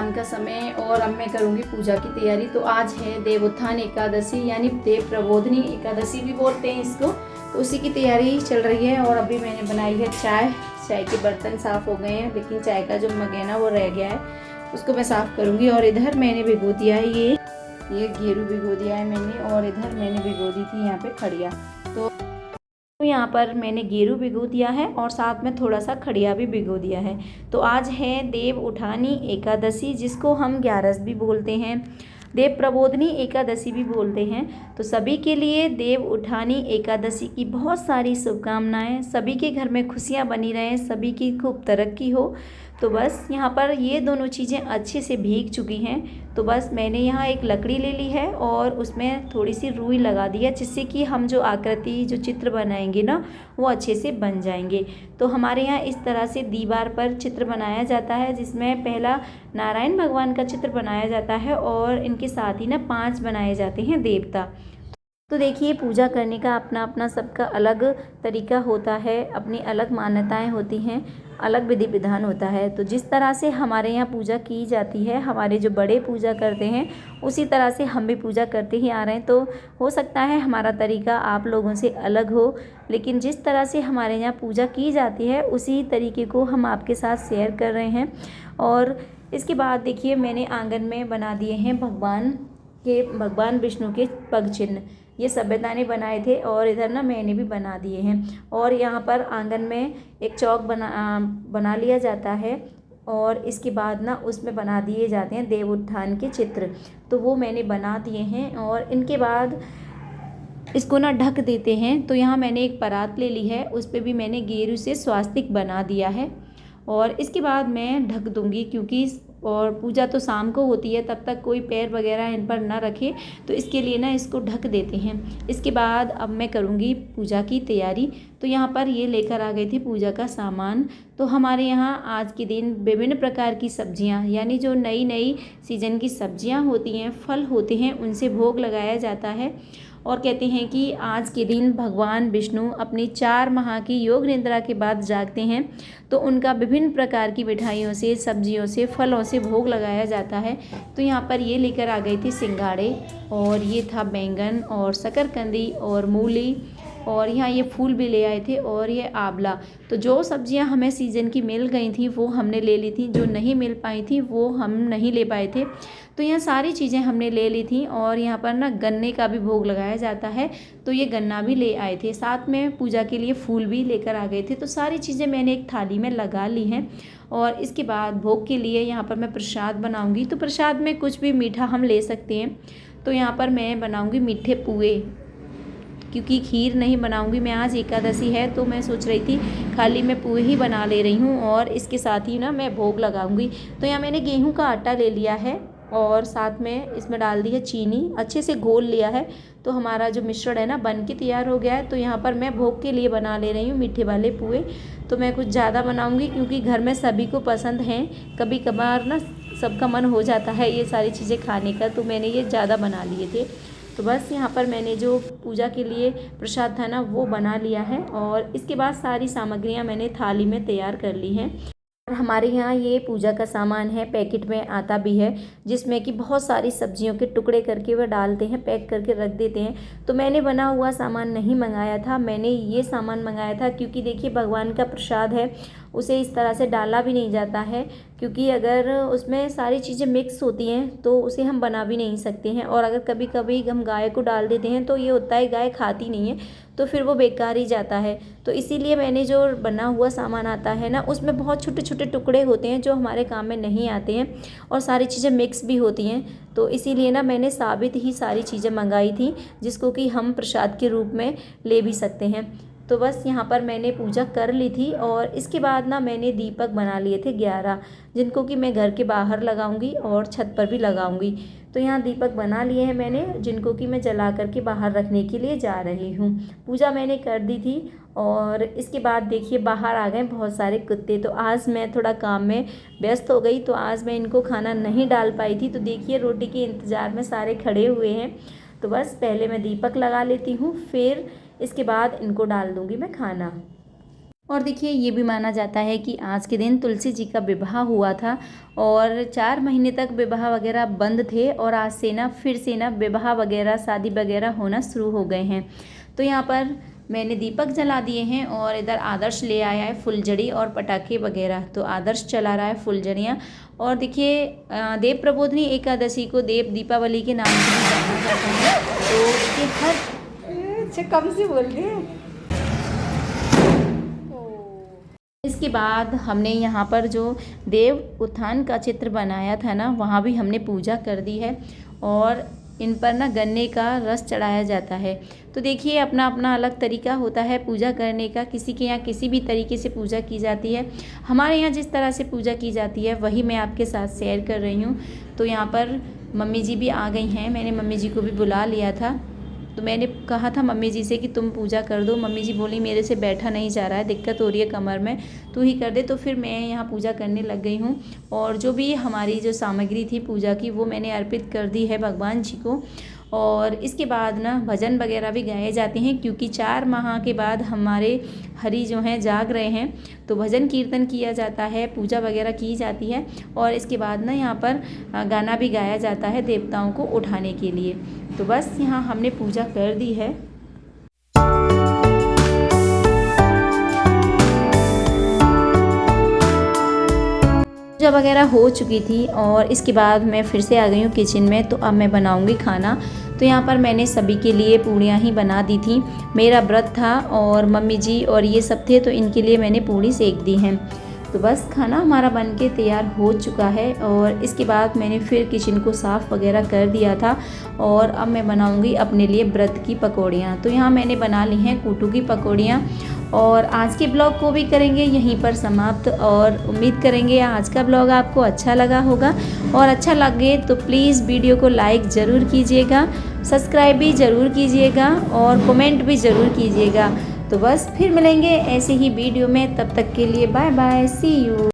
शाम का समय और अब मैं करूँगी पूजा की तैयारी। तो आज है देवोत्थान एकादशी यानी देव प्रबोधिनी एकादशी भी बोलते हैं इसको। तो उसी की तैयारी चल रही है और अभी मैंने बनाई है चाय के बर्तन साफ़ हो गए हैं, लेकिन चाय का जो मग है ना वो रह गया है, उसको मैं साफ़ करूँगी। और इधर मैंने भिगो दिया है ये घेरू भिगो दिया है मैंने, और इधर मैंने भिगो दी थी यहाँ पे खड़िया। तो यहाँ पर मैंने गेरू भिगो दिया है और साथ में थोड़ा सा खड़िया भी भिगो दिया है। तो आज है देव उठानी एकादशी, जिसको हम ग्यारस भी बोलते हैं, देव प्रबोधिनी एकादशी भी बोलते हैं। तो सभी के लिए देव उठानी एकादशी की बहुत सारी शुभकामनाएं। सभी के घर में खुशियां बनी रहें, सभी की खूब तरक्की हो। तो बस यहाँ पर ये दोनों चीज़ें अच्छे से भीग चुकी हैं। तो बस मैंने यहाँ एक लकड़ी ले ली है और उसमें थोड़ी सी रुई लगा दी है, जिससे कि हम जो आकृति जो चित्र बनाएंगे ना वो अच्छे से बन जाएंगे। तो हमारे यहाँ इस तरह से दीवार पर चित्र बनाया जाता है, जिसमें पहला नारायण भगवान का चित्र बनाया जाता है और इनके साथ ही ना 5 बनाए जाते हैं देवता। तो देखिए, पूजा करने का अपना अपना सबका अलग तरीका होता है, अपनी अलग मान्यताएं होती हैं, अलग विधि विधान होता है। तो जिस तरह से हमारे यहाँ पूजा की जाती है, हमारे जो बड़े पूजा करते हैं उसी तरह से हम भी पूजा करते ही आ रहे हैं। तो हो सकता है हमारा तरीका आप लोगों से अलग हो, लेकिन जिस तरह से हमारे यहाँ पूजा की जाती है उसी तरीके को हम आपके साथ शेयर कर रहे हैं। और इसके बाद देखिए, मैंने आंगन में बना दिए हैं भगवान विष्णु के पग चिन्ह। ये सभ्यता ने बनाए थे और इधर ना मैंने भी बना दिए हैं। और यहाँ पर आंगन में एक चौक बना लिया जाता है और इसके बाद ना उसमें बना दिए जाते हैं देव उत्थान के चित्र। तो वो मैंने बना दिए हैं और इनके बाद इसको ना ढक देते हैं। तो यहाँ मैंने एक परात ले ली है, उस पर भी मैंने गेरू से स्वास्तिक बना दिया है और इसके बाद मैं ढक दूँगी, क्योंकि और पूजा तो शाम को होती है, तब तक कोई पैर वगैरह इन पर ना रखे, तो इसके लिए ना इसको ढक देते हैं। इसके बाद अब मैं करूँगी पूजा की तैयारी। तो यहाँ पर ये लेकर आ गई थी पूजा का सामान। तो हमारे यहाँ आज के दिन विभिन्न प्रकार की सब्जियाँ, यानी जो नई नई सीजन की सब्जियाँ होती हैं, फल होते हैं, उनसे भोग लगाया जाता है। और कहते हैं कि आज के दिन भगवान विष्णु अपनी 4 माह की योग निद्रा के बाद जागते हैं, तो उनका विभिन्न प्रकार की मिठाइयों से, सब्जियों से, फलों से भोग लगाया जाता है। तो यहाँ पर ये लेकर आ गई थी सिंघाड़े, और ये था बैंगन और शकरकंदी और मूली, और यहाँ ये फूल भी ले आए थे, और ये आंवला। तो जो सब्जियां हमें सीज़न की मिल गई थी वो हमने ले ली थी, जो नहीं मिल पाई थी वो हम नहीं ले पाए थे। तो यहाँ सारी चीज़ें हमने ले ली थी। और यहाँ पर ना गन्ने का भी भोग लगाया जाता है, तो ये गन्ना भी ले आए थे। साथ में पूजा के लिए फूल भी लेकर आ गए थे। तो सारी चीज़ें मैंने एक थाली में लगा ली हैं। और इसके बाद भोग के लिए यहाँ पर मैं प्रसाद बनाऊँगी। तो प्रसाद में कुछ भी मीठा हम ले सकते हैं। तो यहाँ पर मैं बनाऊँगी मीठे पुए, क्योंकि खीर नहीं बनाऊंगी मैं, आज एकादशी है। तो मैं सोच रही थी खाली मैं पुए ही बना ले रही हूँ और इसके साथ ही ना मैं भोग लगाऊंगी। तो यहाँ मैंने गेहूं का आटा ले लिया है और साथ में इसमें डाल दी है चीनी, अच्छे से घोल लिया है। तो हमारा जो मिश्रण है ना बन के तैयार हो गया है। तो यहाँ पर मैं भोग के लिए बना ले रही हूँ मीठे वाले पुए। तो मैं कुछ ज़्यादा बनाऊँगी, क्योंकि घर में सभी को पसंद हैं। कभी कभार ना सबका मन हो जाता है ये सारी चीज़ें खाने का, तो मैंने ये ज़्यादा बना लिए थे। तो बस यहाँ पर मैंने जो पूजा के लिए प्रसाद था ना वो बना लिया है, और इसके बाद सारी सामग्रियाँ मैंने थाली में तैयार कर ली हैं। और हमारे यहाँ ये पूजा का सामान है, पैकेट में आता भी है, जिसमें कि बहुत सारी सब्जियों के टुकड़े करके वह डालते हैं, पैक करके रख देते हैं। तो मैंने बना हुआ सामान नहीं मंगाया था, मैंने ये सामान मंगाया था, क्योंकि देखिए भगवान का प्रसाद है, उसे इस तरह से डाला भी नहीं जाता है, क्योंकि अगर उसमें सारी चीज़ें मिक्स होती हैं तो उसे हम बना भी नहीं सकते हैं। और अगर कभी कभी हम गाय को डाल देते हैं तो ये होता है गाय खाती नहीं है, तो फिर वो बेकार ही जाता है। तो इसीलिए मैंने जो बना हुआ सामान आता है ना उसमें बहुत छोटे छोटे टुकड़े होते हैं जो हमारे काम में नहीं आते हैं, और सारी चीज़ें मिक्स भी होती हैं। तो इसीलिए ना मैंने साबित ही सारी चीज़ें मंगाई थी, जिसको कि हम प्रसाद के रूप में ले भी सकते हैं। तो बस यहाँ पर मैंने पूजा कर ली थी। और इसके बाद ना मैंने दीपक बना लिए थे 11, जिनको कि मैं घर के बाहर लगाऊंगी और छत पर भी लगाऊंगी। तो यहाँ दीपक बना लिए हैं मैंने, जिनको कि मैं जला करके बाहर रखने के लिए जा रही हूँ। पूजा मैंने कर दी थी। और इसके बाद देखिए बाहर आ गए बहुत सारे कुत्ते। तो आज मैं थोड़ा काम में व्यस्त हो गई, तो आज मैं इनको खाना नहीं डाल पाई थी। तो देखिए रोटी के इंतज़ार में सारे खड़े हुए हैं। तो बस पहले मैं दीपक लगा लेती हूँ, फिर इसके बाद इनको डाल दूँगी मैं खाना। और देखिए ये भी माना जाता है कि आज के दिन तुलसी जी का विवाह हुआ था और 4 महीने तक विवाह वगैरह बंद थे और आज से ना फिर से ना विवाह वगैरह शादी वगैरह होना शुरू हो गए हैं। तो यहाँ पर मैंने दीपक जला दिए हैं और इधर आदर्श ले आया है फुलझड़ी और पटाखे वगैरह। तो आदर्श चला रहा है फुलझड़ियाँ। और देखिए देव प्रबोधिनी एकादशी को देव दीपावली के नाम से भी जाना जाता है। तो इसके हर अच्छा कम से बोल रही है। इसके बाद हमने यहाँ पर जो देव उत्थान का चित्र बनाया था ना, वहाँ भी हमने पूजा कर दी है और इन पर ना गन्ने का रस चढ़ाया जाता है। तो देखिए अपना अपना अलग तरीका होता है पूजा करने का, किसी के यहाँ किसी भी तरीके से पूजा की जाती है। हमारे यहाँ जिस तरह से पूजा की जाती है वही मैं आपके साथ शेयर कर रही हूँ। तो यहाँ पर मम्मी जी भी आ गई हैं, मैंने मम्मी जी को भी बुला लिया था। तो मैंने कहा था मम्मी जी से कि तुम पूजा कर दो। मम्मी जी बोली मेरे से बैठा नहीं जा रहा है, दिक्कत हो रही है कमर में, तू ही कर दे। तो फिर मैं यहाँ पूजा करने लग गई हूँ और जो भी हमारी जो सामग्री थी पूजा की वो मैंने अर्पित कर दी है भगवान जी को। और इसके बाद ना भजन वगैरह भी गाए जाते हैं क्योंकि 4 माह के बाद हमारे हरि जो हैं जाग रहे हैं। तो भजन कीर्तन किया जाता है, पूजा वगैरह की जाती है और इसके बाद ना यहाँ पर गाना भी गाया जाता है देवताओं को उठाने के लिए। तो बस यहाँ हमने पूजा कर दी है। पूजा वगैरह हो चुकी थी और इसके बाद मैं फिर से आ गई हूँ किचन में। तो अब मैं बनाऊँगी खाना। तो यहाँ पर मैंने सभी के लिए पूड़ियाँ ही बना दी थी। मेरा व्रत था और मम्मी जी और ये सब थे तो इनके लिए मैंने पूड़ी सेक दी हैं। तो बस खाना हमारा बनके तैयार हो चुका है और इसके बाद मैंने फिर किचन को साफ़ वगैरह कर दिया था और अब मैं बनाऊंगी अपने लिए व्रत की पकौड़ियाँ। तो यहाँ मैंने बना ली हैं कूटू की पकौड़ियाँ और आज के ब्लॉग को भी करेंगे यहीं पर समाप्त। और उम्मीद करेंगे आज का ब्लॉग आपको अच्छा लगा होगा और अच्छा लगे तो प्लीज़ वीडियो को लाइक ज़रूर कीजिएगा, सब्सक्राइब भी ज़रूर कीजिएगा और कमेंट भी ज़रूर कीजिएगा। तो बस फिर मिलेंगे ऐसे ही वीडियो में, तब तक के लिए बाय बाय, सी यू।